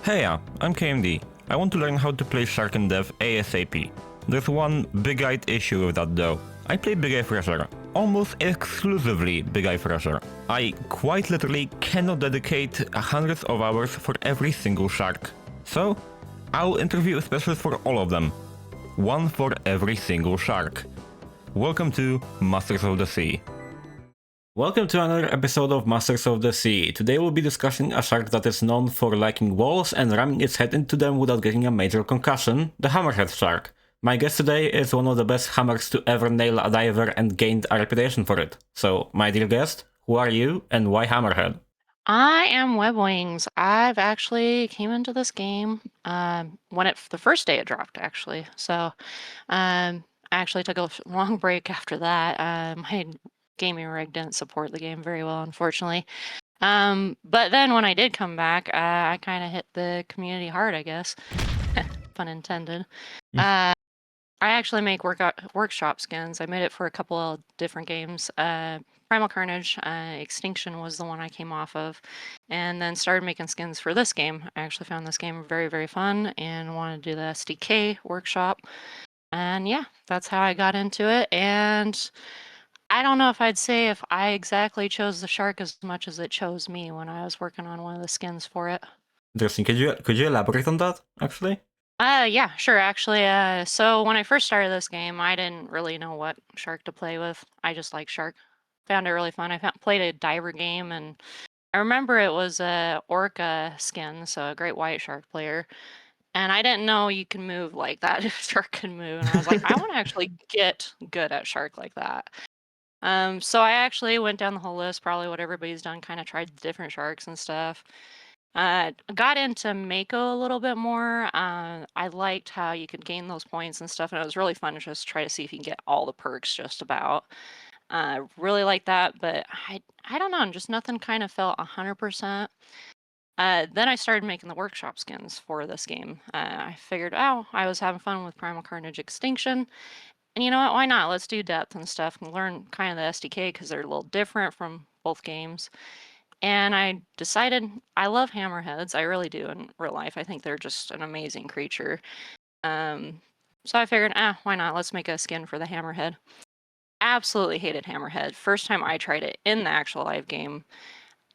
Hey, I'm KMD. I want to learn how to play Shark in Dev ASAP. There's one big-eyed issue with that though. I play Big Eye Fresher, almost exclusively Big Eye Fresher. I quite literally cannot dedicate hundreds of hours for every single shark. So, I'll interview a specialist for all of them. One for every single shark. Welcome to Masters of the Sea. Welcome to another episode of Masters of the Sea. Today we'll be discussing a shark that is known for liking walls and ramming its head into them without getting a major concussion, the hammerhead shark. My guest today is one of the best hammers to ever nail a diver and gained a reputation for it. So, my dear guest, who are you and why hammerhead? I am WebWings. I've actually came into this game when the first day it dropped, actually. So I actually took a long break after that. My gaming rig didn't support the game very well, unfortunately. But then when I did come back, I kind of hit the community hard, I guess. Pun intended. I actually make workshop skins. I made it for a couple of different games. Primal Carnage, Extinction was the one I came off of, and then started making skins for this game. I actually found this game very, very fun and wanted to do the SDK workshop. And yeah, that's how I got into it. And I don't know if I'd say if I exactly chose the shark as much as it chose me when I was working on one of the skins for it. Interesting. Could you elaborate on that, actually? Yeah, sure. Actually, so when I first started this game, I didn't really know what shark to play with. I just like shark. Found it really fun. Played a diver game, and I remember it was a orca skin, so a great white shark player. And I didn't know you can move like that. Shark can move, and I was like, I want to actually get good at shark like that. So I actually went down the whole list, probably what everybody's done, kind of tried different sharks and stuff. Got into Mako a little bit more. I liked how you could gain those points and stuff, and it was really fun to just try to see if you can get all the perks just about. Really like that, but I don't know, just nothing kind of felt 100%. Then I started making the workshop skins for this game. I figured, oh, I was having fun with Primal Carnage Extinction, and you know what? Why not? Let's do depth and stuff and learn kind of the SDK because they're a little different from both games. And I decided I love hammerheads. I really do in real life. I think they're just an amazing creature. So I figured, why not? Let's make a skin for the hammerhead. Absolutely hated hammerhead. First time I tried it in the actual live game,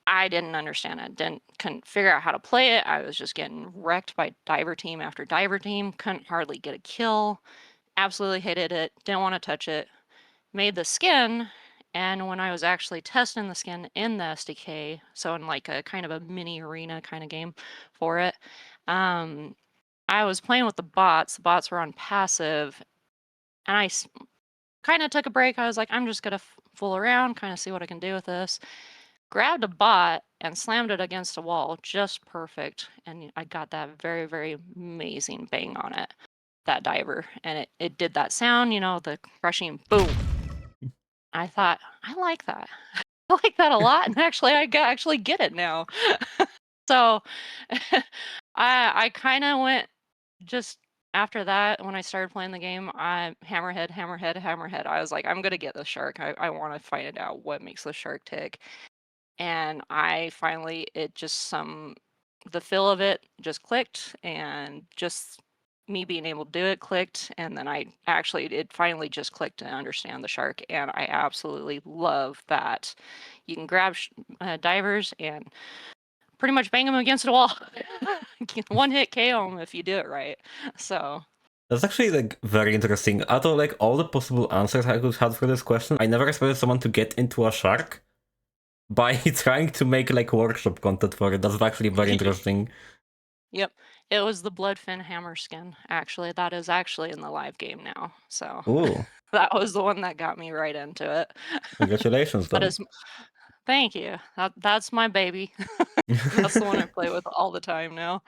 I didn't understand it. Couldn't figure out how to play it. I was just getting wrecked by diver team after diver team. Couldn't hardly get a kill. Absolutely hated it. Didn't want to touch it. Made the skin, and when I was actually testing the skin in the SDK, so in like a kind of a mini arena kind of game for it, I was playing with the bots. The bots were on passive, and I kind of took a break. I was like, I'm just gonna fool around, kind of see what I can do with this. Grabbed a bot and slammed it against a wall, just perfect, and I got that very, very amazing bang on it, that diver, and it did that sound, the crushing boom. I thought, I like that. I like that a lot, and actually, actually get it now. So, I kind of went just after that when I started playing the game. I hammerhead, hammerhead, hammerhead. I was like, I'm gonna get the shark. I want to find out what makes the shark tick. And I finally, the feel of it just clicked, and just me being able to do it clicked, and then it finally just clicked to understand the shark, and I absolutely love that you can grab divers and pretty much bang them against a wall. One hit KO them if you do it right. So That's actually like very interesting. Out of like all the possible answers I could have for this question, I never expected someone to get into a shark by trying to make like workshop content for it. That's actually very interesting. Yep, it was the Bloodfin hammer skin. Actually, that is actually in the live game now. So Ooh, that was the one that got me right into it. congratulations That then. is, thank you. That's my baby. That's the one I play with all the time now.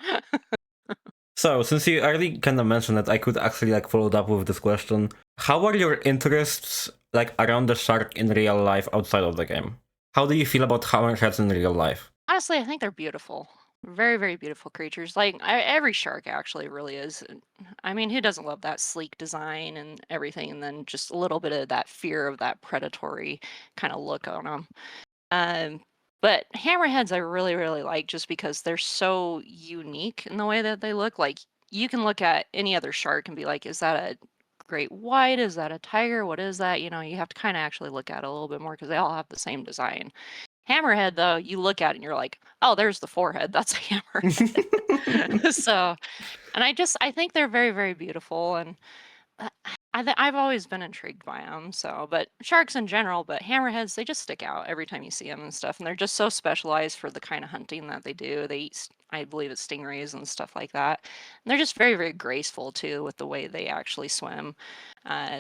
So, since you already kind of mentioned it, I could actually like follow up with this question. How are your interests like around the shark in real life outside of the game? How do you feel about hammerheads in real life? Honestly, I think they're beautiful. Very, very beautiful creatures. Like every shark actually really is. I mean, who doesn't love that sleek design and everything, and then just a little bit of that fear of that predatory kind of look on them. Um, But hammerheads I really, really like just because they're so unique in the way that they look. Like, you can look at any other shark and be like, is that a great white? Is that a tiger? What is that? You know, you have to kind of actually look at it a little bit more because they all have the same design. Hammerhead, though, you look at it and you're like, oh, there's the forehead. That's a hammerhead. So, and I think they're very, very beautiful. And uh, I've always been intrigued by them. So, but sharks in general, but hammerheads, they just stick out every time you see them and stuff. And they're just so specialized for the kind of hunting that they do. They eat, I believe it's stingrays and stuff like that. And they're just very, very graceful too with the way they actually swim.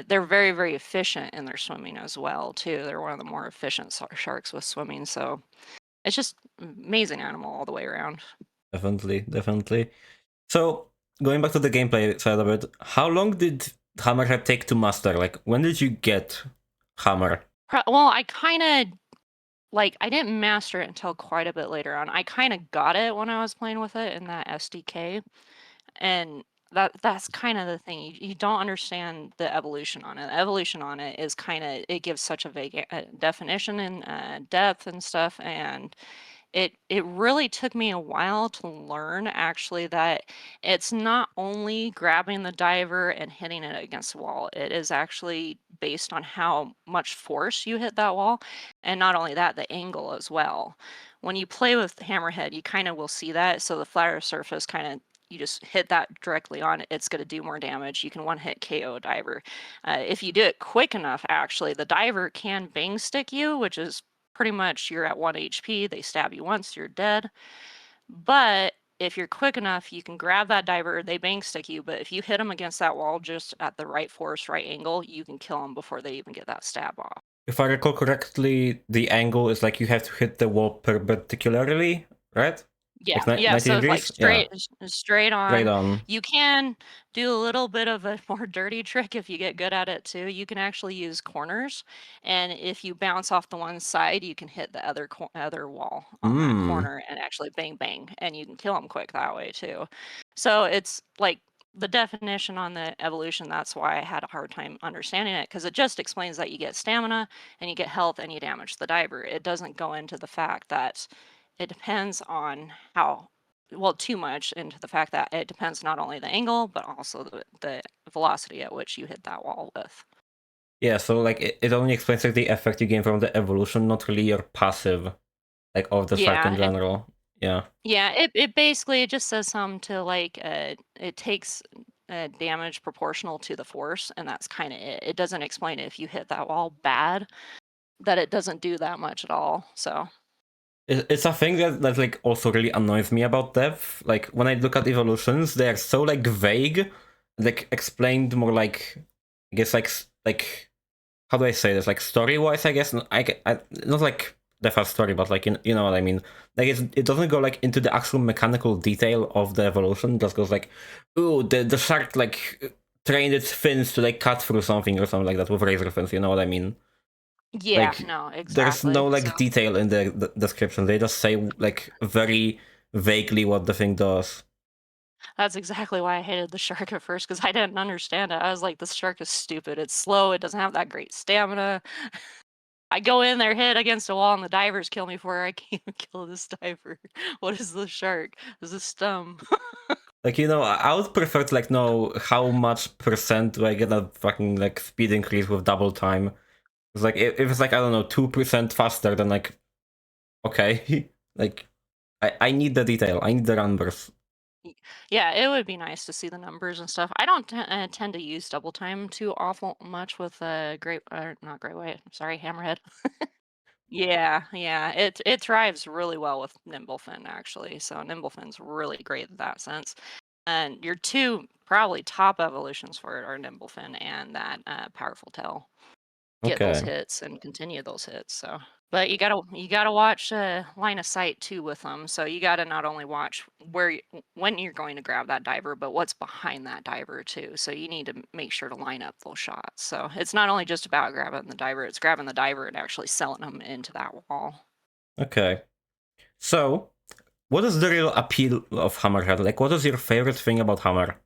They're very, very efficient in their swimming as well too. They're one of the more efficient sharks with swimming. So it's just amazing animal all the way around. Definitely, definitely. So, going back to the gameplay side of it, how long did Hammerhead take to master? Like, when did you get Hammer? Well, I kind of like I didn't master it until quite a bit later on. I kind of got it when I was playing with it in that SDK, and that's kind of the thing. You don't understand the evolution on it. The evolution on it is kind of it gives such a vague definition and depth and stuff, and it really took me a while to learn actually that it's not only grabbing the diver and hitting it against the wall. It is actually based on how much force you hit that wall, and not only that, the angle as well. When you play with the hammerhead, you kind of will see that. So the flatter surface kind of you just hit that directly on it, it's going to do more damage. You can one hit KO a diver. If you do it quick enough, actually, the diver can bang stick you, which is pretty much you're at 1 HP, they stab you once, you're dead. But if you're quick enough, you can grab that diver, they bang stick you, but if you hit them against that wall just at the right force, right angle, you can kill them before they even get that stab off. If I recall correctly, the angle is like you have to hit the wall perpendicularly, right? Yeah, Like yeah, 90 so it's like degrees? Yeah, straight right on. on. You can do a little bit of a more dirty trick if you get good at it too. You can actually use corners, and if you bounce off the one side, you can hit the other wall on that Hmm. corner and actually bang bang, and you can kill them quick that way too. So it's like the definition on the evolution, that's why I had a hard time understanding it, because it just explains that you get stamina and you get health and you damage the diver. It doesn't go into the fact that it depends on how well, too much into the fact that it depends not only the angle, but also the velocity at which you hit that wall with. Yeah, so like it only explains like the effect you gain from the evolution, not really your passive, like of the shark in Yeah, general. Yeah. it basically it just says something to like it takes damage proportional to the force, and that's kind of it. It doesn't explain if you hit that wall bad, that it doesn't do that much at all. So It's a thing that like also really annoys me about dev. Like when I look at evolutions, they are so like vague, like explained more like I guess like how do I say this? Like story wise, I guess. I not like the first story, but like you know what I mean. Like it doesn't go like into the actual mechanical detail of the evolution. It just goes like, ooh, the shark like trained its fins to like cut through something or something like that with razor fins. You know what I mean? yeah, Like no, there's no exactly. So like detail in the description. They just say like very vaguely what the thing does. that's exactly why I hated the shark at first, because I didn't understand it. I was like, this shark is stupid. It's slow. It doesn't have that great stamina. I go in there, hit against a wall, and the divers kill me before I can even kill this diver. What is the shark? Is this dumb? Like you know, I would prefer to like know how much percent do I get a fucking like speed increase with double time. It's like if it's like I don't know 2% faster, then like okay, like I need the detail. I need the numbers. Yeah, it would be nice to see the numbers and stuff. I don't tend to use double time too awful much with great, not great white. Sorry, hammerhead. Yeah, yeah, it thrives really well with Nimblefin actually. So Nimblefin's really great in that sense. And your two probably top evolutions for it are Nimblefin and that Powerful Tail. Get those Okay. hits and continue those hits. So, but you gotta watch line of sight too with them. So you gotta not only watch when you're going to grab that diver, but what's behind that diver too. So you need to make sure to line up those shots. So it's not only just about grabbing the diver; it's grabbing the diver and actually selling them into that wall. Okay. So, what is the real appeal of Hammerhead? Like, what is your favorite thing about Hammer?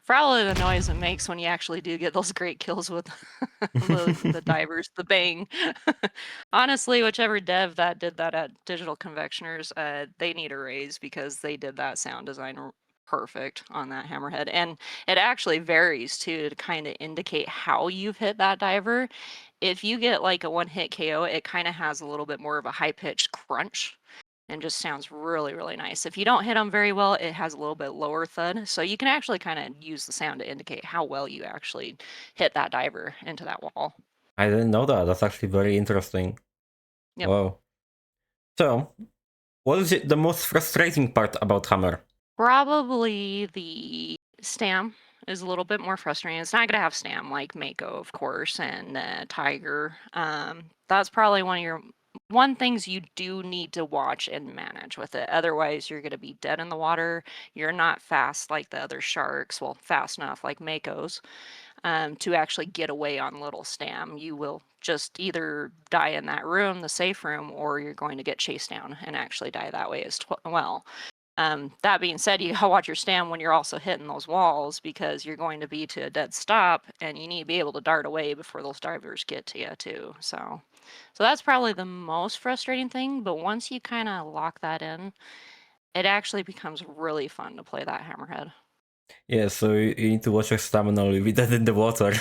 Probably the noise it makes when you actually do get those great kills with the divers, the bang. Honestly, whichever dev that did that at Digital Convectioners, they need a raise because they did that sound design perfect on that hammerhead. And it actually varies too to kind of indicate how you've hit that diver. If you get like a one-hit KO, it kind of has a little bit more of a high-pitched crunch and just sounds really, really nice. If you don't hit them very well, it has a little bit lower thud. So you can actually kind of use the sound to indicate how well you actually hit that diver into that wall. I didn't know that. That's actually very interesting. Yep. Wow. So, what is the most frustrating part about Hammer? Probably the stam is a little bit more frustrating. It's not going to have stam like Mako, of course, and Tiger. That's probably one things you do need to watch and manage with it. Otherwise, you're going to be dead in the water. You're not fast like the other sharks. Well, fast enough like Mako's to actually get away on little stam. You will just either die in that room, the safe room, or you're going to get chased down and actually die that way as well. That being said, you gotta watch your stam when you're also hitting those walls because you're going to be to a dead stop and you need to be able to dart away before those divers get to you too. So that's probably the most frustrating thing. But once you kind of lock that in, it actually becomes really fun to play that hammerhead. Yeah, so you need to watch your stamina leave it dead in the water.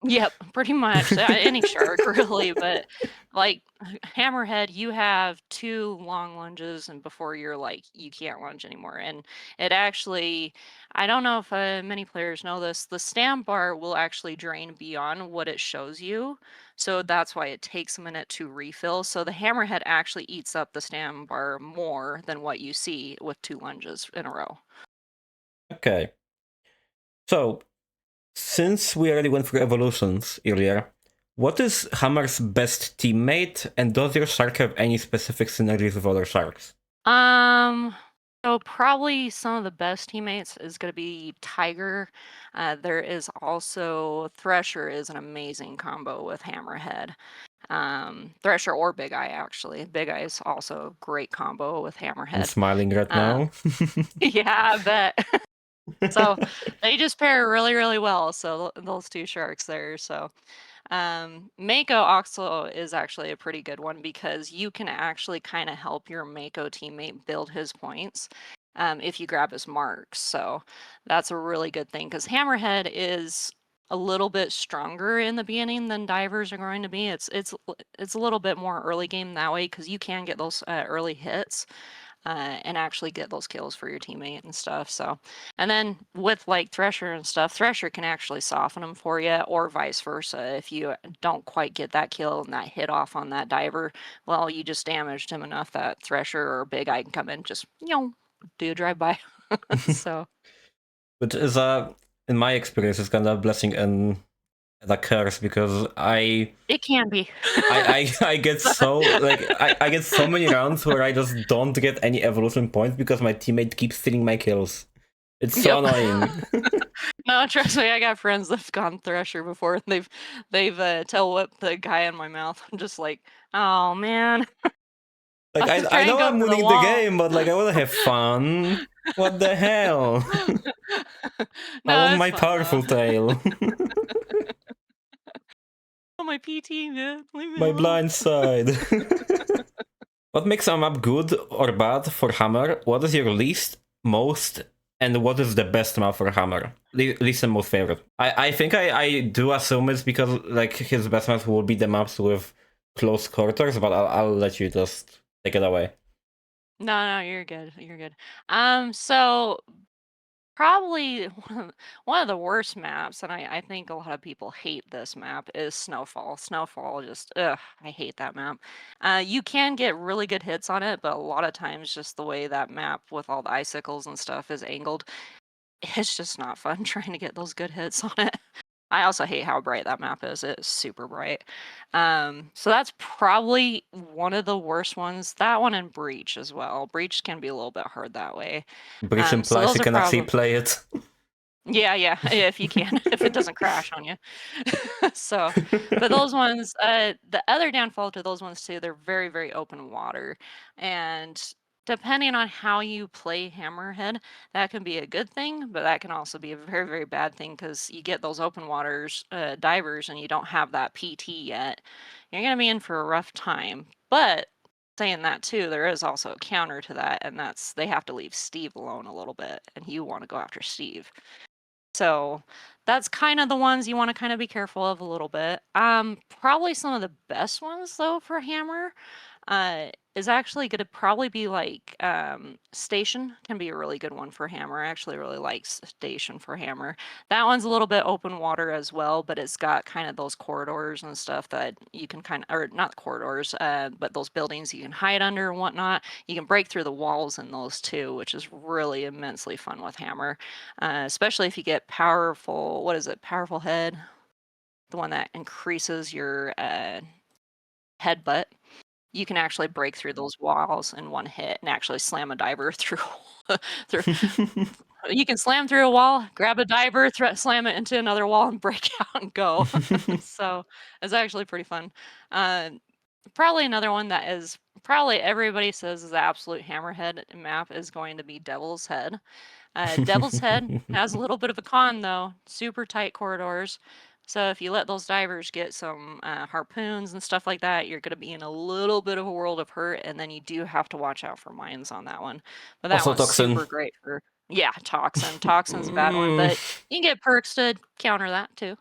Yep, pretty much. Any shark really, but like hammerhead, you have two long lunges, and before you're like you can't lunge anymore. And it actually, I don't know if many players know this. The stam bar will actually drain beyond what it shows you, so that's why it takes a minute to refill. So the hammerhead actually eats up the stam bar more than what you see with two lunges in a row. Okay. So, since we already went through evolutions earlier, what is Hammer's best teammate, and does your shark have any specific synergies with other sharks? Um, so probably some of the best teammates is going to be Tiger. There is also Thresher is an amazing combo with Hammerhead. Thresher or Big Eye actually. Big Eye is also a great combo with I'm Hammerhead. smiling right Um, now. yeah, I bet. So they just pair really, really well. So those two sharks there. So Mako also is actually a pretty good one because you can actually kind of help your Mako teammate build his points if you grab his marks. So that's a really good thing because Hammerhead is a little bit stronger in the beginning than divers are going to be. It's a little bit more early game that way because you can get those early hits and actually get those kills for your teammate and stuff. So, and then with like Thresher and stuff, Thresher can actually soften them for you, or vice versa. If you don't quite get that kill and that hit off on that diver, well, you just damaged him enough that Thresher or Big Eye can come in, just do a drive by. So, Which is in my experience, it's kind of a blessing and a curse because it can be. I get so like I get so many rounds where I just don't get any evolution points because my teammate keeps stealing my kills. It's so Yep. annoying. No, trust me, I got friends that've gone Thresher before. And they've tail whipped the guy in my mouth. I'm just like, oh man. Like I was I trying to know go I'm for the winning the wall. game, but like I wanna have fun. What the hell? I No, want it's my fun though. powerful tail. Oh, my PT, man. Leave me My alone. blind side. What makes a map good or bad for Hammer? What is your least, most, and what is the best map for Hammer? Least and most favorite. I think I do assume it's because like his best maps will be the maps with close quarters, but I'll let you just take it away. No, you're good. You're good. So probably one of the worst maps, and I think a lot of people hate this map, is Snowfall. Snowfall just, ugh, I hate that map. You can get really good hits on it, but a lot of times just the way that map with all the icicles and stuff is angled, it's just not fun trying to get those good hits on it. I also hate how bright that map is. It's super bright. So that's probably one of the worst ones. That one and Breach as well. Breach can be a little bit hard that way. Breach So implies those you are can actually probably play it. yeah, if you can, if it doesn't crash on you. So, but those ones, the other downfall to those ones too, they're very, very open water, and depending on how you play Hammerhead, that can be a good thing, but that can also be a very, very bad thing because you get those open waters divers and you don't have that PT yet. You're going to be in for a rough time. But saying that too, there is also a counter to that, and that's they have to leave Steve alone a little bit, and you want to go after Steve. So that's kind of the ones you want to kind of be careful of a little bit. Probably some of the best ones though for Hammer is actually going to probably be like Station can be a really good one for Hammer. I actually really like Station for Hammer. That one's a little bit open water as well, but it's got kind of those corridors and stuff that you can kind of, or not corridors, but those buildings you can hide under and whatnot. You can break through the walls in those too, which is really immensely fun with Hammer, especially if you get powerful, what is it, Powerful Head? The one that increases your headbutt. You can actually break through those walls in one hit and actually slam a diver through. through. You can slam through a wall, grab a diver, slam it into another wall, and break out and go. So it's actually pretty fun. Probably another one that is probably everybody says is the absolute Hammerhead map is going to be Devil's Head. Devil's Head has a little bit of a con though, super tight corridors. So if you let those divers get some harpoons and stuff like that, you're going to be in a little bit of a world of hurt, and then you do have to watch out for mines on that one. But that Also one's Toxin. super great for, yeah, Toxin. Toxin's a bad one, but you can get perks to counter that too.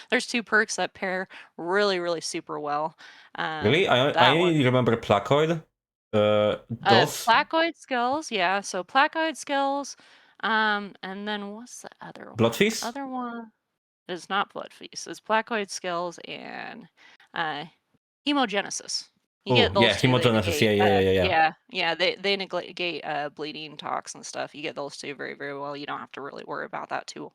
There's 2 perks that pair really, really super well. Really? I remember Placoid. Those Placoid skills, yeah. So placoid skills, and then what's the other one? Bloodfeast? The other one is not Blood Feast. It's placoid skills and hemogenesis. You get Yeah, those 2. They Hemogenesis. negate, yeah. They negate bleeding, tox, and stuff. You get those 2 very, very well. You don't have to really worry about that too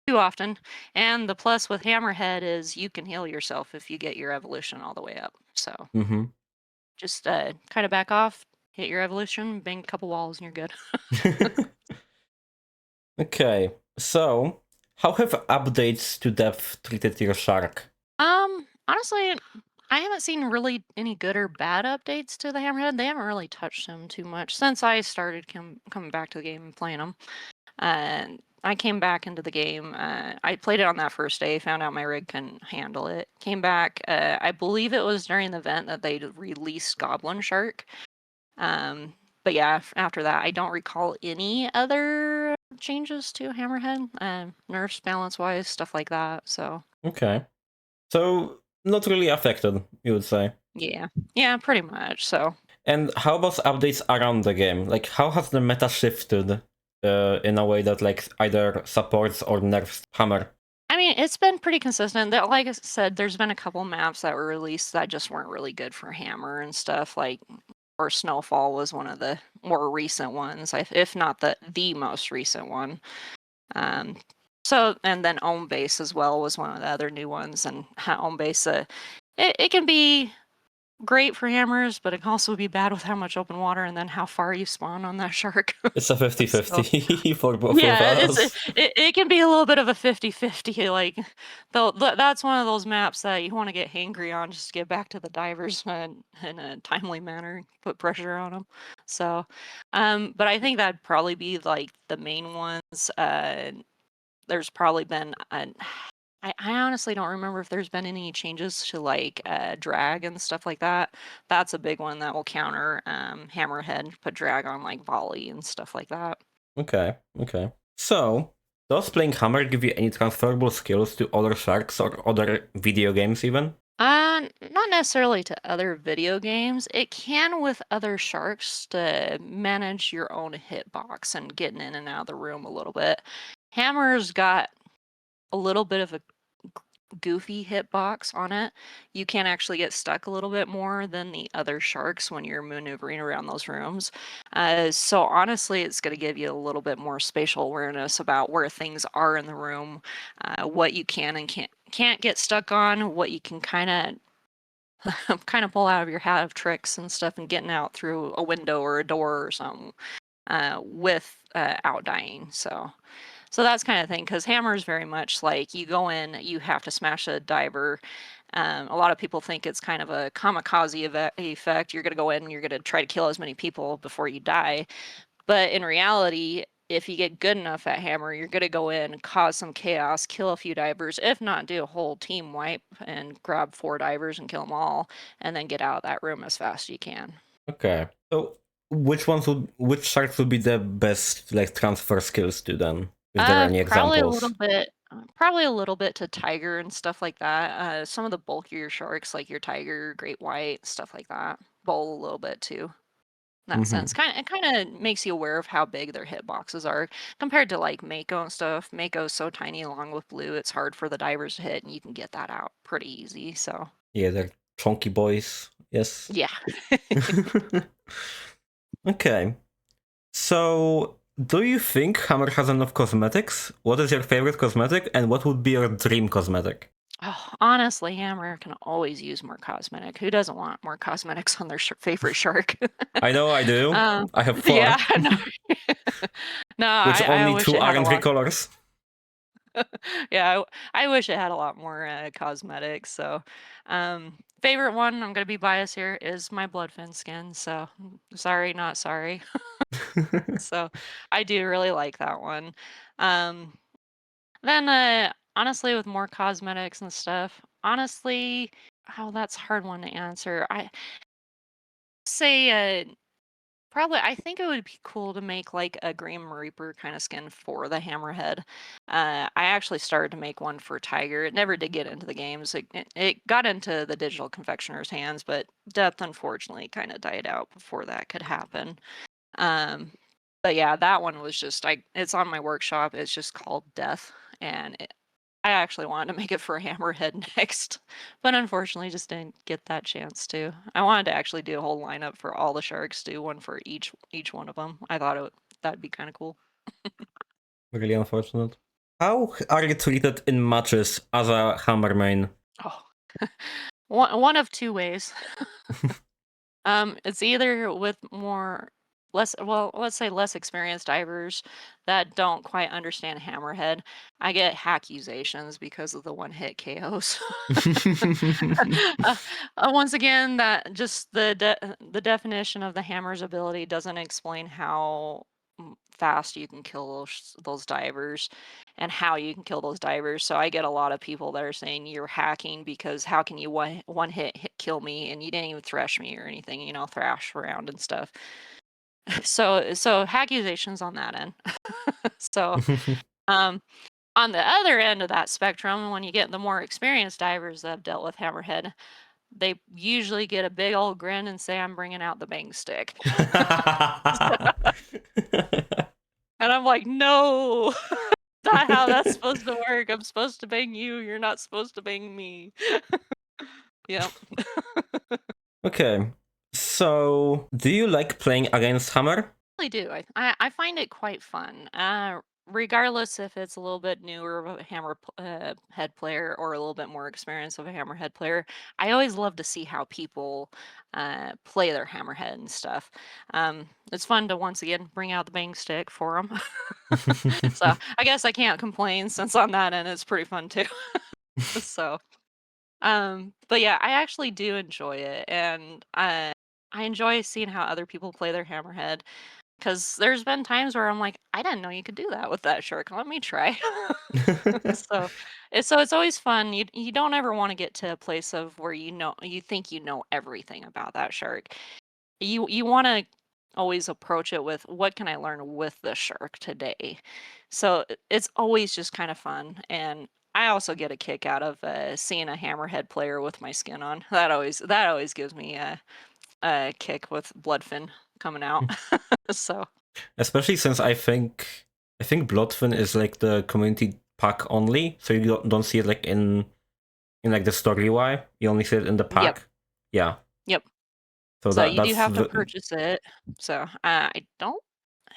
often. And the plus with Hammerhead is you can heal yourself if you get your evolution all the way up. So just kind of back off, hit your evolution, bang a couple walls, and you're good. Okay, so how have updates to depth treated your shark? Honestly, I haven't seen really any good or bad updates to the Hammerhead. They haven't really touched them too much since I started coming back to the game and playing them. And I came back into the game. I played it on that first day, found out my rig couldn't handle it. Came back. I believe it was during the event that they released Goblin Shark. But yeah, after that, I don't recall any other changes to Hammerhead, nerfs, balance-wise, stuff like that. So Okay, so not really affected, you would say. yeah, pretty much. So. And how about updates around the game? Like, how has the meta shifted in a way that like either supports or nerfs Hammer? I mean, it's been pretty consistent. Like I said, there's been a couple maps that were released that just weren't really good for Hammer and stuff. Like, or Snowfall was one of the more recent ones, if not the most recent one. So, and then Home Base as well was one of the other new ones. And Home Base, it can be great for hammers, but it can also be bad with how much open water and then how far you spawn on that shark. It's a 50-50 So, for both of us. it can be a little bit of a 50-50. Like, that's one of those maps that you want to get hangry on just to get back to the divers in a timely manner, put pressure on them. So, but I think that'd probably be like the main ones. There's probably been I honestly don't remember if there's been any changes to like drag and stuff like that. That's a big one that will counter Hammerhead, put drag on like volley and stuff like that. Okay. So, does playing Hammer give you any transferable skills to other sharks or other video games even? Not necessarily to other video games. It can with other sharks to manage your own hitbox and getting in and out of the room a little bit. Hammer's got a little bit of a goofy hitbox on it. You can actually get stuck a little bit more than the other sharks when you're maneuvering around those rooms. So honestly, it's going to give you a little bit more spatial awareness about where things are in the room, what you can and can't get stuck on, what you can kind of pull out of your hat of tricks and stuff and getting out through a window or a door or something without dying. So that's kind of thing, because Hammer is very much like you go in, you have to smash a diver, A lot of people think it's kind of a kamikaze effect. You're going to go in and you're going to try to kill as many people before you die. But in reality, if you get good enough at Hammer, you're going to go in, cause some chaos, kill a few divers, if not do a whole team wipe and grab 4 divers and kill them all, and then get out of that room as fast as you can. Okay. So which sharks would be the best like transfer skills to then? Is there any Probably examples? a little bit to tiger and stuff like that. Some of the bulkier sharks, like your tiger, great white, stuff like that. Bowl a little bit too. In that sense, it kind of makes you aware of how big their hitboxes are compared to like Mako and stuff. Mako's so tiny along with blue, it's hard for the divers to hit, and you can get that out pretty easy. So Yeah, they're chunky boys. Yes. yeah. Okay. So, do you think Hammer has enough cosmetics? What is your favorite cosmetic, and what would be your dream cosmetic? Oh, honestly, Hammer can always use more cosmetic. Who doesn't want more cosmetics on their favorite shark? I know I do. I have 4. Yeah, no, no, Which I only wish 2 it had are a in lot. 3 colors. Yeah, I wish it had a lot more cosmetics. So, favorite one, I'm gonna be biased here, is my bloodfin skin. So, sorry, not sorry. So, I do really like that one. Then, honestly, with more cosmetics and stuff, honestly, oh, that's a hard one to answer. I say, probably, I think it would be cool to make like a Grim Reaper kind of skin for the Hammerhead. I actually started to make one for Tiger. It never did get into the games. It got into the digital confectioner's hands, but Death unfortunately kind of died out before that could happen. But yeah, that one was just it's on my workshop. It's just called Death, and I actually wanted to make it for a Hammerhead next, but unfortunately just didn't get that chance to. I wanted to actually do a whole lineup for all the sharks, do one for each one of them. I thought that'd be kind of cool. Really unfortunate. How are you treated in matches as a Hammer main? Oh, one of 2 ways. It's either with let's say less experienced divers that don't quite understand Hammerhead. I get accusations because of the one-hit KOs. Once again, that just the definition of the hammer's ability doesn't explain how fast you can kill those divers and how you can kill those divers. So I get a lot of people that are saying you're hacking because how can you one hit kill me and you didn't even thresh me or anything, thrash around and stuff. So accusations on that end. So on the other end of that spectrum, when you get the more experienced divers that have dealt with Hammerhead, they usually get a big old grin and say, "I'm bringing out the bang stick." And I'm like, no, not how that's supposed to work. I'm supposed to bang you. You're not supposed to bang me. Yep. Okay. So, do you like playing against Hammer? I really do. I find it quite fun. Regardless if it's a little bit newer of a head player or a little bit more experience of a hammerhead player, I always love to see how people play their hammerhead and stuff. It's fun to once again bring out the bang stick for them. So I guess I can't complain since on that end it's pretty fun too. So, but yeah, I actually do enjoy it, and I enjoy seeing how other people play their hammerhead. Because there's been times where I'm like, I didn't know you could do that with that shark. Let me try. So it's always fun. You don't ever want to get to a place of where you think you know everything about that shark. You want to always approach it with what can I learn with the shark today. So it's always just kind of fun, and I also get a kick out of seeing a hammerhead player with my skin on. That always gives me a kick with Bloodfin coming out. So Especially since I think Bloodfin is like the community pack only, so you don't see it like in like the story UI. You only see it in the pack. Yep. Yeah. Yep. So, So you do that's have to purchase it. So I don't.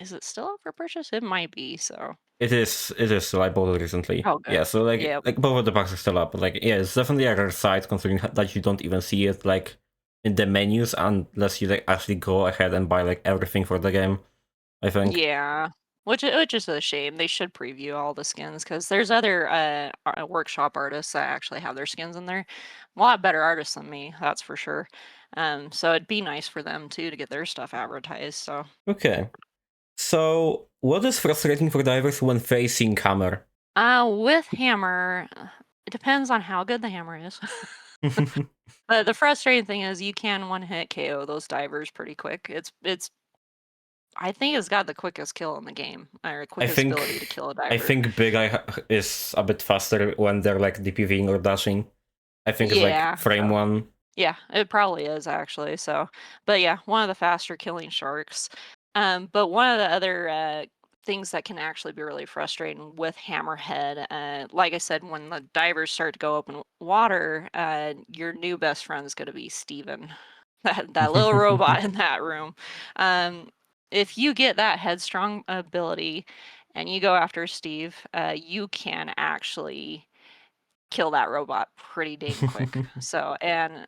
Is it still up for purchase? It might be. So It is still. I bought it recently. oh, good. Yeah, so like Yep. like both of the packs are still up. But like yeah, it's definitely a rare sight considering that you don't even see it like in the menus unless you like actually go ahead and buy like everything for the game. I think. Yeah. which is a shame. They should preview all the skins because there's other workshop artists that actually have their skins in there. A lot better artists than me, that's for sure. So it'd be nice for them too to get their stuff advertised. So Okay. So, what is frustrating for divers when facing hammer? with hammer, it depends on how good the hammer is. But the frustrating thing is you can one-hit KO those divers pretty quick. I think it's got the quickest kill in the game, or quickest ability to kill a diver. I think Big Eye is a bit faster when they're like DPVing or dashing. I think it's like frame 1. Yeah, it probably is actually. So, but yeah, one of the faster killing sharks. But one of the other things that can actually be really frustrating with Hammerhead, like I said, when the divers start to go open water, your new best friend is going to be Steven, that little robot in that room. If you get that headstrong ability and you go after Steve, you can actually kill that robot pretty dang quick. So, and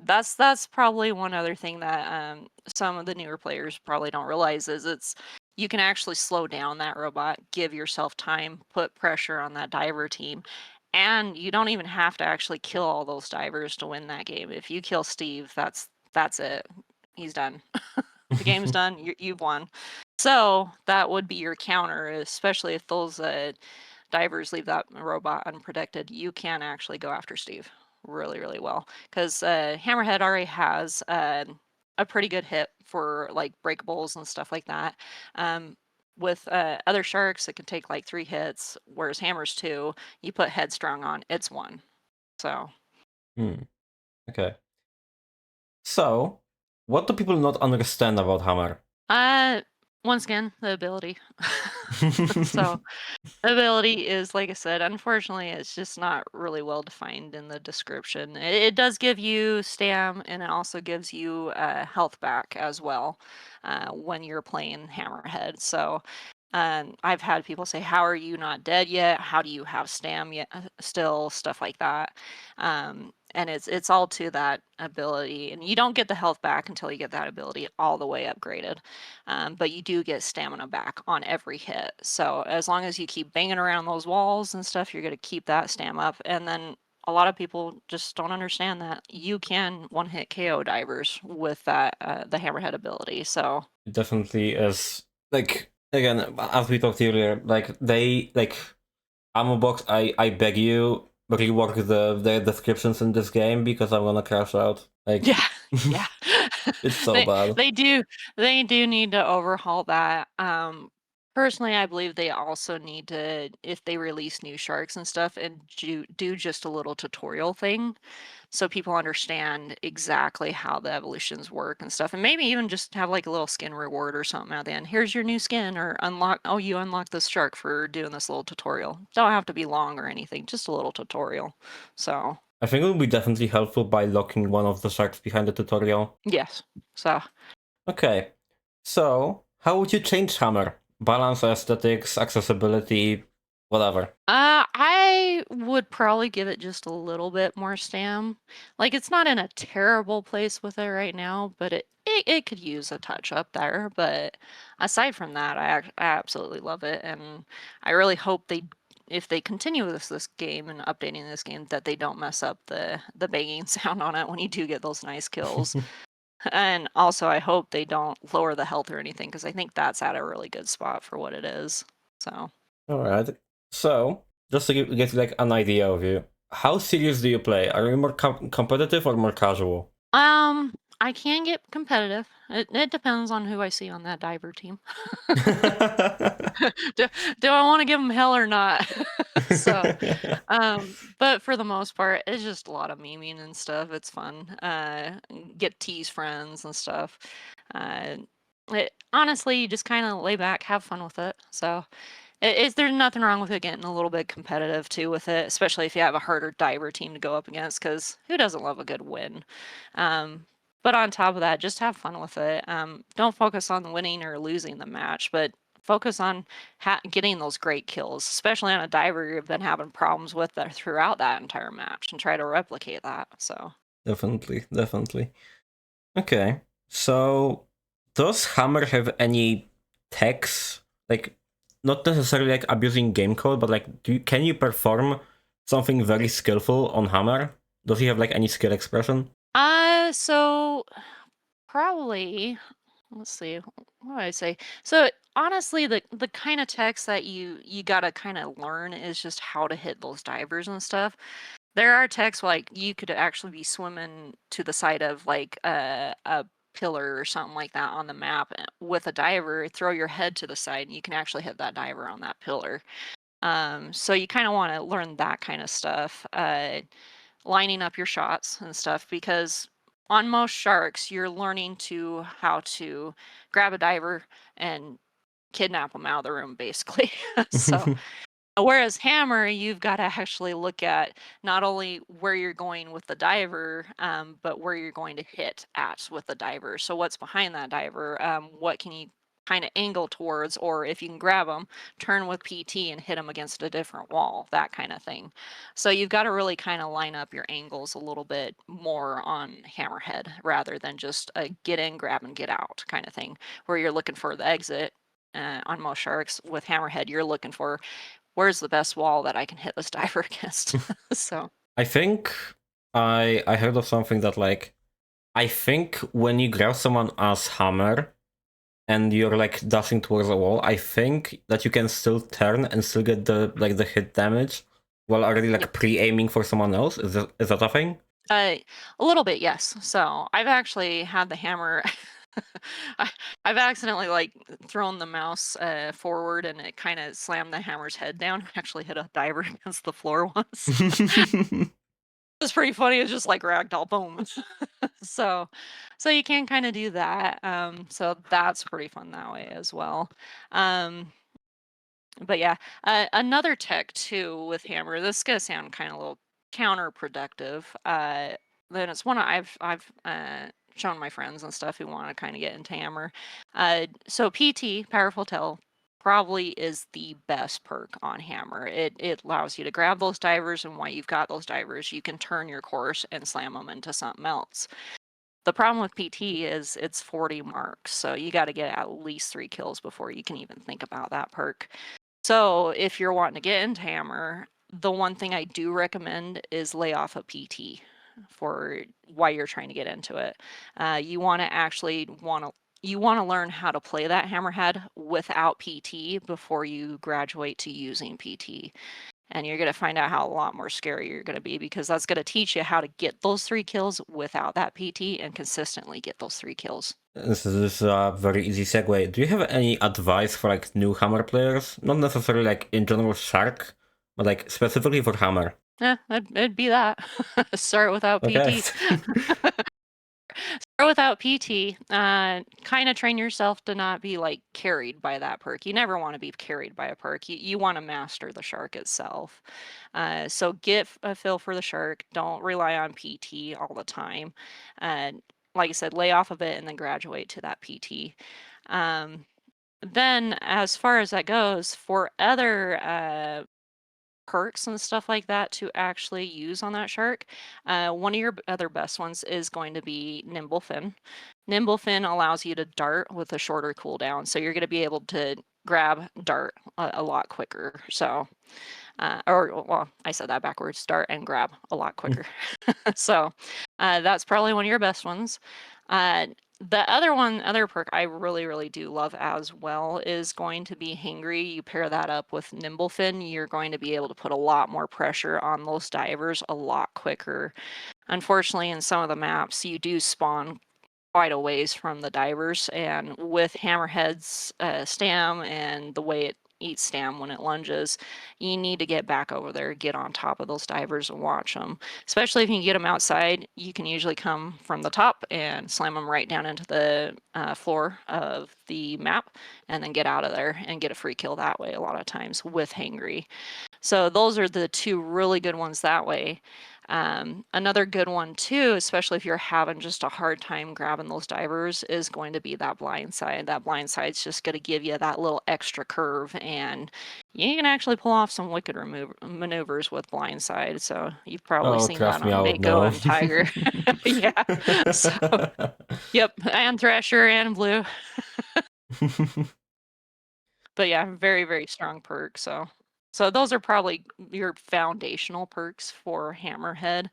that's probably one other thing that some of the newer players probably don't realize is you can actually slow down that robot, give yourself time, put pressure on that diver team, and you don't even have to actually kill all those divers to win that game. If you kill Steve, that's it. He's done. The game's done. You've won. So that would be your counter, especially if those divers leave that robot unprotected. You can actually go after Steve really, really well because Hammerhead already has a pretty good hit for like breakables and stuff like that. With other sharks, it can take like 3 hits, whereas Hammer's 2. You put Headstrong on, it's 1. So. Okay. So, what do people not understand about Hammer? Once again, the ability. So, the ability is, like I said, unfortunately, it's just not really well defined in the description. It does give you stam, and it also gives you health back as well when you're playing Hammerhead. So, I've had people say, "How are you not dead yet? How do you have stam yet? Still stuff like that." And it's all to that ability, and you don't get the health back until you get that ability all the way upgraded. But you do get stamina back on every hit. So as long as you keep banging around those walls and stuff, you're going to keep that stam up. And then a lot of people just don't understand that you can one-hit KO divers with that the Hammerhead ability. So it definitely is, like, again, as we talked earlier, like they like Ammo Box. I beg you, rework the descriptions in this game because I'm gonna crash out. Like, yeah. It's so bad. They do need to overhaul that. Personally, I believe they also need to, if they release new sharks and stuff, and do just a little tutorial thing so people understand exactly how the evolutions work and stuff. And maybe even just have like a little skin reward or something at the end. Here's your new skin, or you unlock this shark for doing this little tutorial. Don't have to be long or anything, just a little tutorial. So I think it would be definitely helpful by locking one of the sharks behind the tutorial. yes. So okay. So how would you change Hammer? Balance, aesthetics, accessibility, whatever. I would probably give it just a little bit more stam. Like, it's not in a terrible place with it right now, but it could use a touch up there. But aside from that, I absolutely love it, and I really hope if they continue this game and updating this game, that they don't mess up the banging sound on it when you do get those nice kills. And also, I hope they don't lower the health or anything, because I think that's at a really good spot for what it is. So. All right. So just to get like an idea of you, how serious do you play? Are you more competitive or more casual? I can get competitive. It depends on who I see on that diver team. do I want to give them hell or not? So, but for the most part, it's just a lot of memeing and stuff. It's fun. Get tease friends and stuff. Honestly, you just kind of lay back, have fun with it. So, there's nothing wrong with it getting a little bit competitive too with it, especially if you have a harder diver team to go up against, because who doesn't love a good win? But on top of that, just have fun with it. Don't focus on winning or losing the match, but focus on getting those great kills, especially on a diver you've been having problems with throughout that entire match, and try to replicate that. So definitely. Okay, so does Hammer have any techs? Like, not necessarily like abusing game code, but like, can you perform something very skillful on Hammer? Does he have like any skill expression? So probably, let's see, what do I say? So honestly, the kind of text that you gotta kind of learn is just how to hit those divers and stuff. There are texts like you could actually be swimming to the side of like a pillar or something like that on the map with a diver, throw your head to the side, and you can actually hit that diver on that pillar. So you kind of want to learn that kind of stuff, lining up your shots and stuff, because on most sharks, you're learning how to grab a diver and kidnap them out of the room, basically. So whereas hammer, you've got to actually look at not only where you're going with the diver, but where you're going to hit at with the diver. So what's behind that diver? What can you kind of angle towards, or if you can grab them, turn with PT and hit them against a different wall, that kind of thing. So you've got to really kind of line up your angles a little bit more on hammerhead rather than just a get in, grab, and get out kind of thing, where you're looking for the exit. On most sharks with hammerhead, you're looking for where's the best wall that I can hit this diver against. So I think I heard of something that like, I think when you grab someone as Hammer and you're like dashing towards a wall, I think that you can still turn and still get the like the hit damage while already like pre-aiming for someone else. Is that a thing? a little bit, yes. So I've actually had the hammer. I've accidentally like thrown the mouse forward and it kind of slammed the hammer's head down. Actually hit a diver against the floor once. It's pretty funny. It's just like ragdoll, boom. so you can kind of do that. So that's pretty fun that way as well. But yeah, another tech too with hammer. This is gonna sound kind of a little counterproductive. Then it's one I've shown my friends and stuff who want to kind of get into hammer. So PT, powerful tell, probably is the best perk on hammer. It allows you to grab those divers, and while you've got those divers, you can turn your course and slam them into something else. The problem with PT is it's 40 marks, so you got to get at least 3 kills before you can even think about that perk. So if you're wanting to get into hammer, the one thing I do recommend is lay off a PT for why you're trying to get into it. You want to learn how to play that hammerhead without PT before you graduate to using PT. And you're going to find out how a lot more scary you're going to be, because that's going to teach you how to get those 3 kills without that PT and consistently get those 3 kills. This is a very easy segue. Do you have any advice for like new Hammer players? Not necessarily like in general Shark, but like specifically for Hammer. Yeah, it'd be that. Start without Okay. PT. Start without PT. Kind of train yourself to not be like carried by that perk. You never want to be carried by a perk. You want to master the shark itself. So get a feel for the shark. Don't rely on PT all the time. Like I said, lay off of it and then graduate to that PT. Then as far as that goes, for other perks and stuff like that to actually use on that shark, one of your other best ones is going to be Nimble Fin. Nimble Fin allows you to dart with a shorter cooldown, so you're going to be able to grab dart a lot quicker. So well, I said that backwards, dart and grab a lot quicker. So that's probably one of your best ones. The other perk I really do love as well is going to be Hangry. You pair that up with Nimblefin, you're going to be able to put a lot more pressure on those divers a lot quicker. Unfortunately, in some of the maps, you do spawn quite a ways from the divers, and with Hammerhead's stam and the way it eats stam when it lunges, you need to get back over there, get on top of those divers and watch them. Especially if you can get them outside, you can usually come from the top and slam them right down into the floor of the map and then get out of there and get a free kill that way a lot of times with Hangry. So those are the 2 really good ones that way. Another good one too, especially if you're having just a hard time grabbing those divers, is going to be that blind side. That blind side's just going to give you that little extra curve, and you can actually pull off some wicked maneuvers with blind side. So you've probably seen that on Mako and Tiger. Yeah. So, yep, and Thrasher and Blue. But yeah, very, very strong perk. So those are probably your foundational perks for Hammerhead.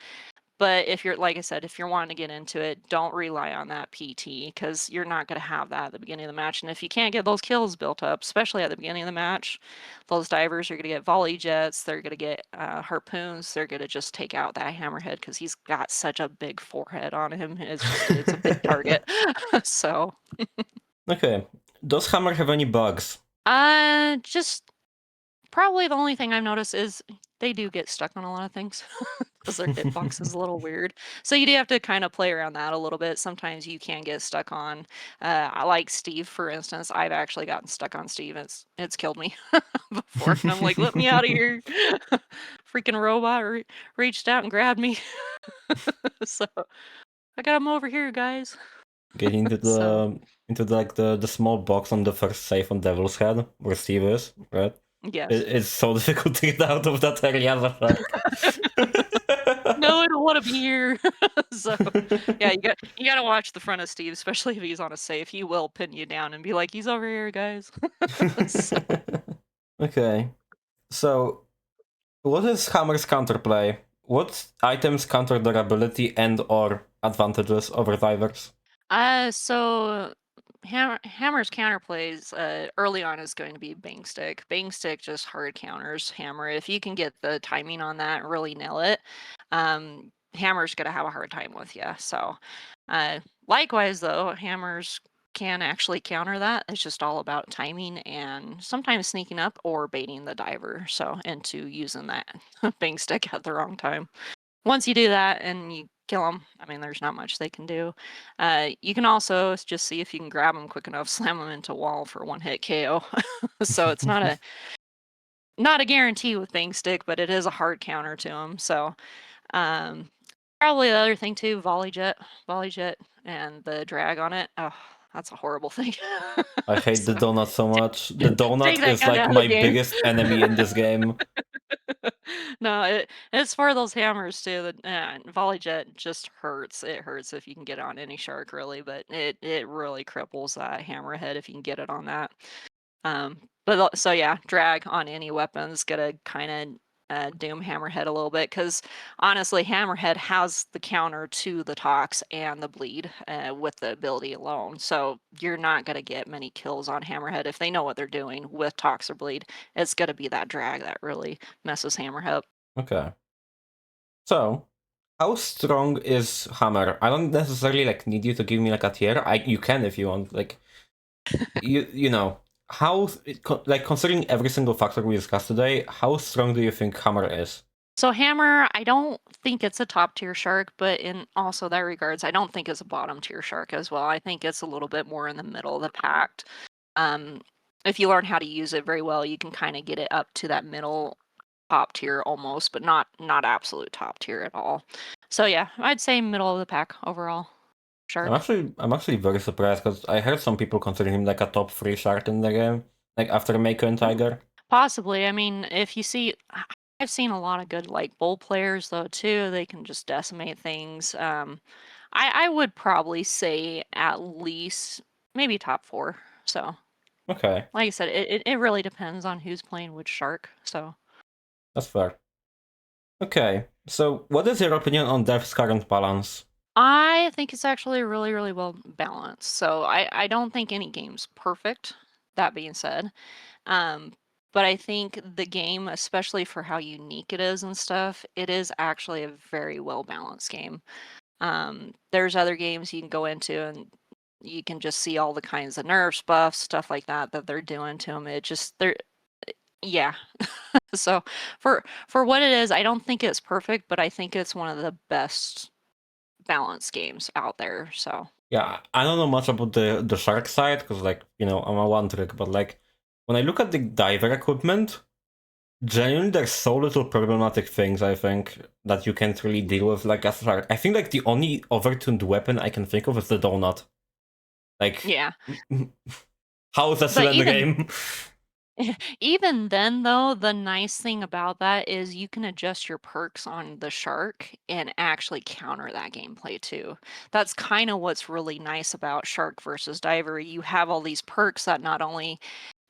But if you're, like I said, if you're wanting to get into it, don't rely on that PT because you're not going to have that at the beginning of the match. And if you can't get those kills built up, especially at the beginning of the match, those divers are going to get volley jets, they're going to get harpoons, they're going to just take out that Hammerhead because he's got such a big forehead on him. It's a big target. So. Okay. Does Hammer have any bugs? Just probably the only thing I've noticed is they do get stuck on a lot of things because their hitbox is a little weird. So you do have to kind of play around that a little bit. Sometimes you can get stuck on. I like Steve, for instance. I've actually gotten stuck on Steve. It's killed me before, and I'm like, let me out of here! Freaking robot reached out and grabbed me. So I got him over here, guys. Get into the small box on the first save on Devil's Head where Steve is, right? Yes. It's so difficult to get out of that area as a shark. No, I don't want to be here. So yeah, you got to watch the front of Steve, especially if he's on a safe. He will pin you down and be like, "He's over here, guys." So. Okay, so what is Hammer's counterplay? What items counter their ability and/or advantages over divers? So Hammer's counterplays early on is going to be Bang Stick. Bang Stick just hard counters Hammer. If you can get the timing on that, really nail it, Hammer's gonna have a hard time with you. So likewise though, Hammers can actually counter that. It's just all about timing and sometimes sneaking up or baiting the diver so into using that Bang Stick at the wrong time. Once you do that and you kill them, I mean, there's not much they can do. You can also just see if you can grab them quick enough, slam them into a wall for one hit KO. So it's not a guarantee with Bang Stick, but it is a hard counter to them. So probably the other thing too, volley jet, and the drag on it. Oh, that's a horrible thing. I hate the donut so much. The donut that is guy out like of the my game. biggest enemy in this game. No, it's for those hammers too. The volley jet just hurts. It hurts if you can get it on any shark, really, but it really cripples that hammerhead if you can get it on that. So yeah, drag on any weapon's gonna kind of doom hammerhead a little bit because honestly, hammerhead has the counter to the tox and the bleed with the ability alone. So you're not gonna get many kills on hammerhead if they know what they're doing with tox or bleed. It's gonna be that drag that really messes hammerhead up. Okay. So, how strong is Hammer? I don't necessarily need you to give me a tier. You can if you want. You know how considering every single factor we discussed today, how strong do you think Hammer is? So hammer, I don't think it's a top tier shark, but in also that regards, I don't think it's a bottom tier shark as well. I think it's a little bit more in the middle of the pack. If you learn how to use it very well, you can kind of get it up to that middle top tier almost, but not absolute top tier at all. So yeah, I'd say middle of the pack overall shark. I'm actually very surprised because I heard some people consider him a top 3 shark in the game, after Mako and Tiger. Possibly. I mean, if you see, I've seen a lot of good bull players though too. They can just decimate things. I would probably say at least maybe top 4. So okay, like I said, it really depends on who's playing which shark. So that's fair. Okay, so what is your opinion on Dev's current balance? I think it's actually really, really well balanced. So I don't think any game's perfect. That being said, but I think the game, especially for how unique it is and stuff, it is actually a very well balanced game. There's other games you can go into and you can just see all the kinds of nerfs, buffs, stuff like that they're doing to them. Yeah. So for what it is, I don't think it's perfect, but I think it's one of the best balanced games out there. So yeah, I don't know much about the shark side because I'm a one trick, but when I look at the diver equipment, genuinely there's so little problematic things I think that you can't really deal with as a shark. I think the only overtuned weapon I can think of is the donut. yeah. How is that still in the game? Even then, though, the nice thing about that is you can adjust your perks on the shark and actually counter that gameplay too. That's kind of what's really nice about shark versus diver. You have all these perks that not only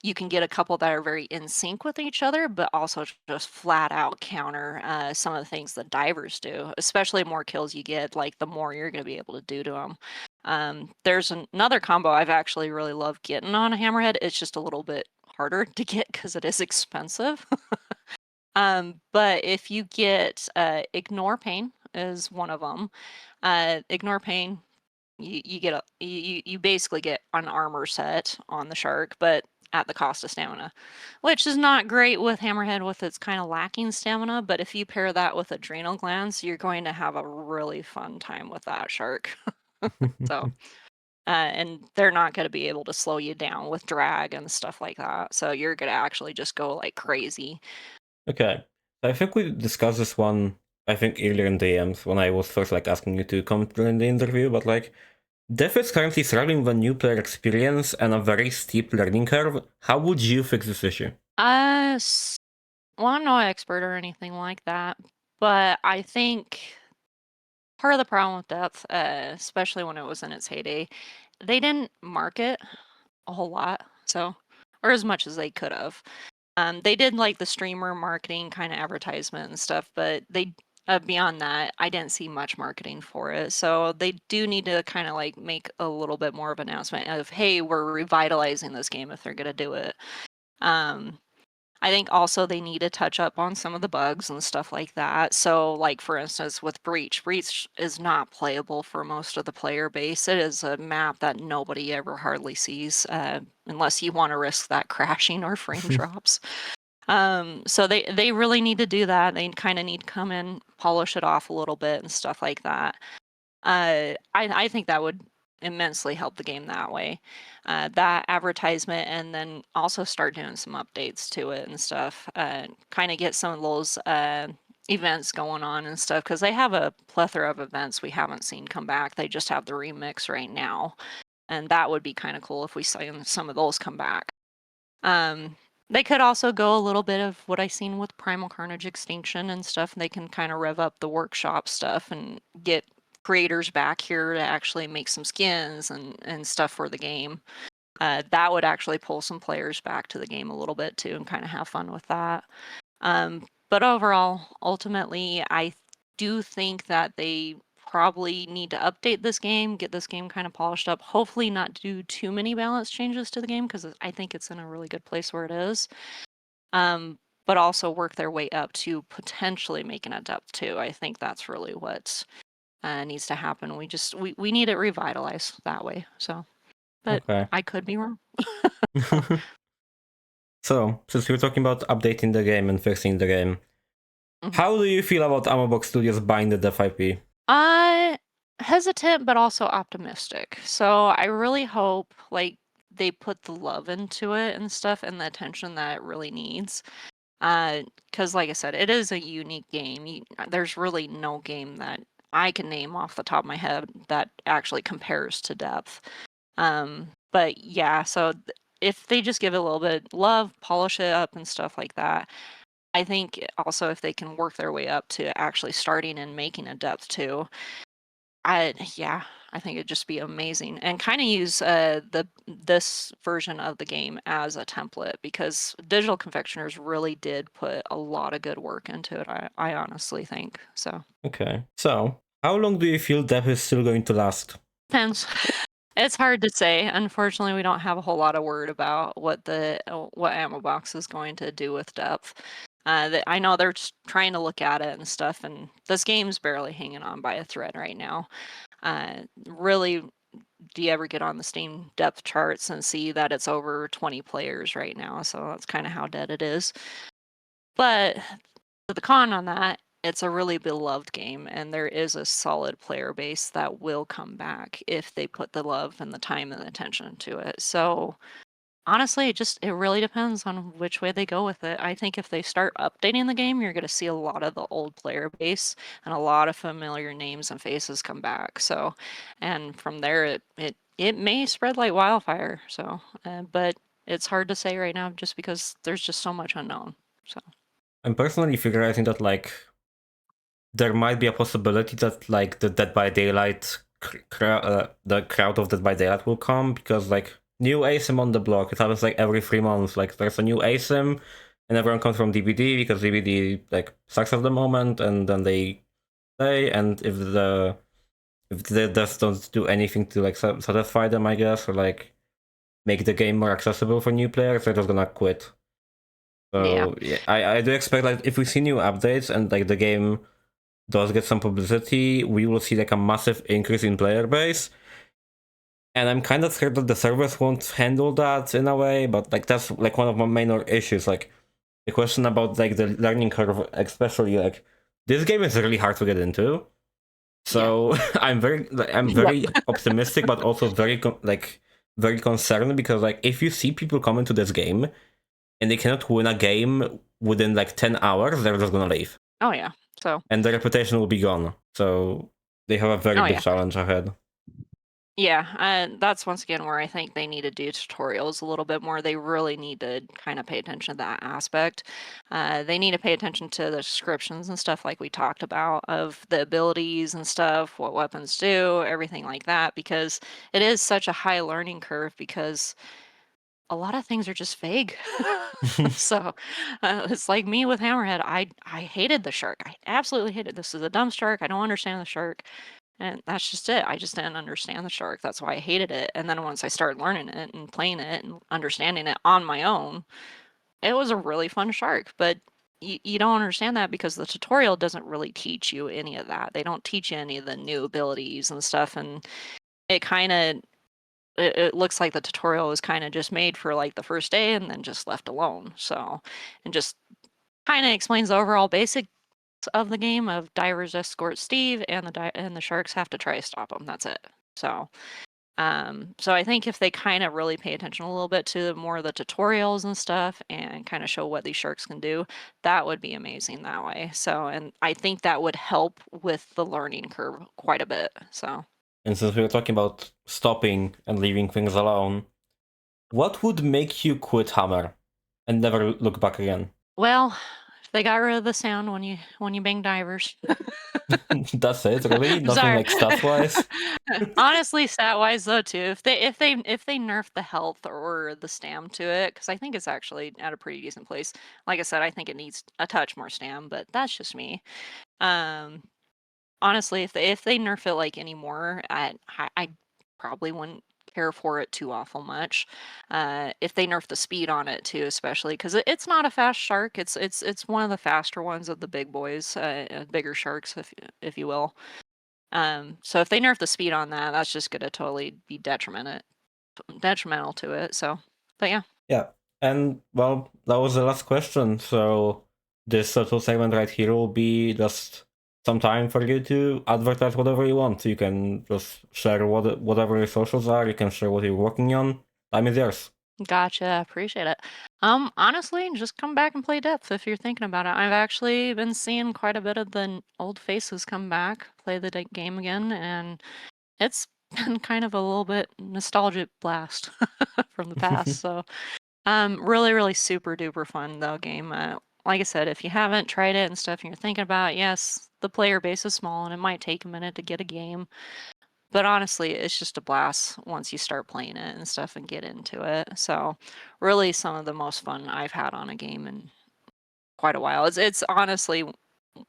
you can get a couple that are very in sync with each other, but also just flat out counter some of the things that divers do. Especially the more kills you get, like the more you're going to be able to do to them. There's another combo I've actually really loved getting on a hammerhead. It's just a little bit harder to get because it is expensive. But if you get Ignore Pain is one of them. Ignore Pain, you get you basically get an armor set on the shark, but at the cost of stamina, which is not great with Hammerhead with its kind of lacking stamina. But if you pair that with adrenal glands, you're going to have a really fun time with that shark. So. And they're not going to be able to slow you down with drag and stuff like that. So you're going to actually just go like crazy. Okay, I think we discussed this one, I think earlier in DMs when I was first like asking you to come during the interview, but like Dev is currently struggling with a new player experience and a very steep learning curve. How would you fix this issue? Well, I'm no expert or anything like that, but I think part of the problem with depth, especially when it was in its heyday, they didn't market a whole lot, so, or as much as they could have. They did like the streamer marketing kind of advertisement and stuff, but they beyond that, I didn't see much marketing for it. So they do need to kind of like make a little bit more of an announcement of, hey, we're revitalizing this game if they're gonna do it. I think also they need to touch up on some of the bugs and stuff like that. So like for instance with Breach is not playable for most of the player base. It is a map that nobody ever hardly sees unless you want to risk that crashing or frame drops. So they really need to do that. They kind of need to come in, polish it off a little bit and stuff like that. I think that would immensely help the game that way. That advertisement, and then also start doing some updates to it and stuff. Kind of get some of those events going on and stuff, because they have a plethora of events we haven't seen come back. They just have the remix right now, and that would be kind of cool if we see some of those come back. They could also go a little bit of what I seen with Primal Carnage Extinction and stuff. They can kind of rev up the workshop stuff and get creators back here to actually make some skins and stuff for the game. That would actually pull some players back to the game a little bit too and kind of have fun with that. But overall, ultimately, I do think that they probably need to update this game, get this game kind of polished up, hopefully not do too many balance changes to the game because I think it's in a really good place where it is. But also work their way up to potentially making a depth too. I think that's really what needs to happen. We need it revitalized that way. So, but Okay. I could be wrong. So, since we're talking about updating the game and fixing the game, how do you feel about Amobox Studios buying the Dev IP? Hesitant, but also optimistic. So I really hope like they put the love into it and stuff and the attention that it really needs. Because like I said, it is a unique game. There's really no game that I can name off the top of my head that actually compares to depth. But yeah, so if they just give it a little bit love, polish it up and stuff like that, I think also if they can work their way up to actually starting and making a depth too, I think it'd just be amazing, and kind of use this version of the game as a template, because Digital Confectioners really did put a lot of good work into it. I honestly think so. Okay, so how long do you feel Dev is still going to last? Depends. It's hard to say. Unfortunately, we don't have a whole lot of word about what Amobox is going to do with depth. I know they're trying to look at it and stuff, and this game's barely hanging on by a thread right now. Really, do you ever get on the Steam depth charts and see that it's over 20 players right now? So that's kind of how dead it is. But the con on that, it's a really beloved game, and there is a solid player base that will come back if they put the love and the time and the attention to it. So honestly, it really depends on which way they go with it. I think if they start updating the game, you're going to see a lot of the old player base and a lot of familiar names and faces come back. So, and from there, it may spread like wildfire. So, but it's hard to say right now just because there's just so much unknown. So, I'm personally theorizing that like there might be a possibility that like the Dead by Daylight the crowd of Dead by Daylight will come, because like new ASIM on the block. It happens like every 3 months. Like there's a new ASIM, and everyone comes from DBD because DBD like sucks at the moment, and then they play. And if they just don't do anything to like satisfy them, I guess, or like make the game more accessible for new players, they're just gonna quit. So yeah, I do expect like if we see new updates and like the game does get some publicity, we will see like a massive increase in player base. And I'm kind of scared that the servers won't handle that in a way, but like that's like one of my minor issues. Like the question about like the learning curve, especially like this game is really hard to get into. So I'm very optimistic, but also very concerned because like if you see people come into this game and they cannot win a game within like 10 hours, they're just gonna leave. Oh yeah. So. And their reputation will be gone. So they have a very big challenge ahead. Yeah, that's once again where I think they need to do tutorials a little bit more. They really need to kind of pay attention to that aspect. They need to pay attention to the descriptions and stuff like we talked about of the abilities and stuff, what weapons do, everything like that, because it is such a high learning curve because a lot of things are just vague. So it's like me with Hammerhead. I hated the shark. I absolutely hated this. Is a dumb shark. I don't understand the shark. And that's just it. I just didn't understand the shark. That's why I hated it. And then once I started learning it and playing it and understanding it on my own, it was a really fun shark. But you don't understand that because the tutorial doesn't really teach you any of that. They don't teach you any of the new abilities and stuff. And it kind of, it looks like the tutorial was kind of just made for like the first day and then just left alone. So, and just kind of explains the overall basic of the game of divers escort Steve and the sharks have to try to stop him. That's it. So so I think if they kind of really pay attention a little bit to more of the tutorials and stuff and kind of show what these sharks can do, that would be amazing that way. So and I think that would help with the learning curve quite a bit. So and since we were talking about stopping and leaving things alone, what would make you quit Hammer and never look back again? Well, they got rid of the sound when you bang divers. That's it, really? Nothing like stat-wise? Honestly, stat-wise though too. If they nerf the health or the stam to it, because I think it's actually at a pretty decent place. Like I said, I think it needs a touch more stam, but that's just me. Honestly, if they nerf it like anymore, I probably wouldn't care for it too awful much. If they nerf the speed on it too, especially because it's not a fast shark. It's one of the faster ones of the big boys, bigger sharks, if you will. So if they nerf the speed on that, that's just gonna totally be detrimental to it. So, but yeah. Yeah, and well, that was the last question. So this little segment right here will be just some time for you to advertise whatever you want. You can just share whatever your socials are. You can share what you're working on. Time is yours. Gotcha. Appreciate it. Honestly, just come back and play depth if you're thinking about it. I've actually been seeing quite a bit of the old faces come back, play the game again, and it's been kind of a little bit nostalgic blast from the past. So, really, really super duper fun though game. Like I said, if you haven't tried it and stuff, and you're thinking about it, yes, the player base is small and it might take a minute to get a game. But honestly, it's just a blast once you start playing it and stuff and get into it. So really some of the most fun I've had on a game in quite a while. It's honestly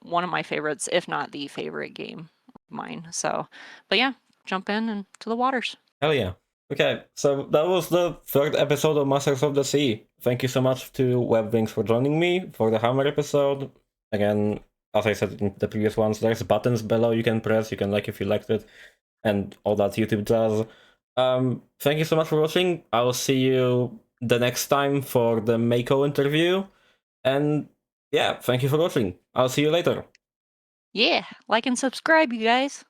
one of my favorites, if not the favorite game of mine. So, but yeah, jump in and to the waters. Hell yeah. Okay, so that was the third episode of Masters of the Sea. Thank you so much to WebWings for joining me for the Hammer episode. Again, as I said in the previous ones, there's buttons below you can press. You can like if you liked it, and all that YouTube does. Thank you so much for watching. I'll see you the next time for the Mako interview. And yeah, thank you for watching. I'll see you later. Yeah, like and subscribe, you guys.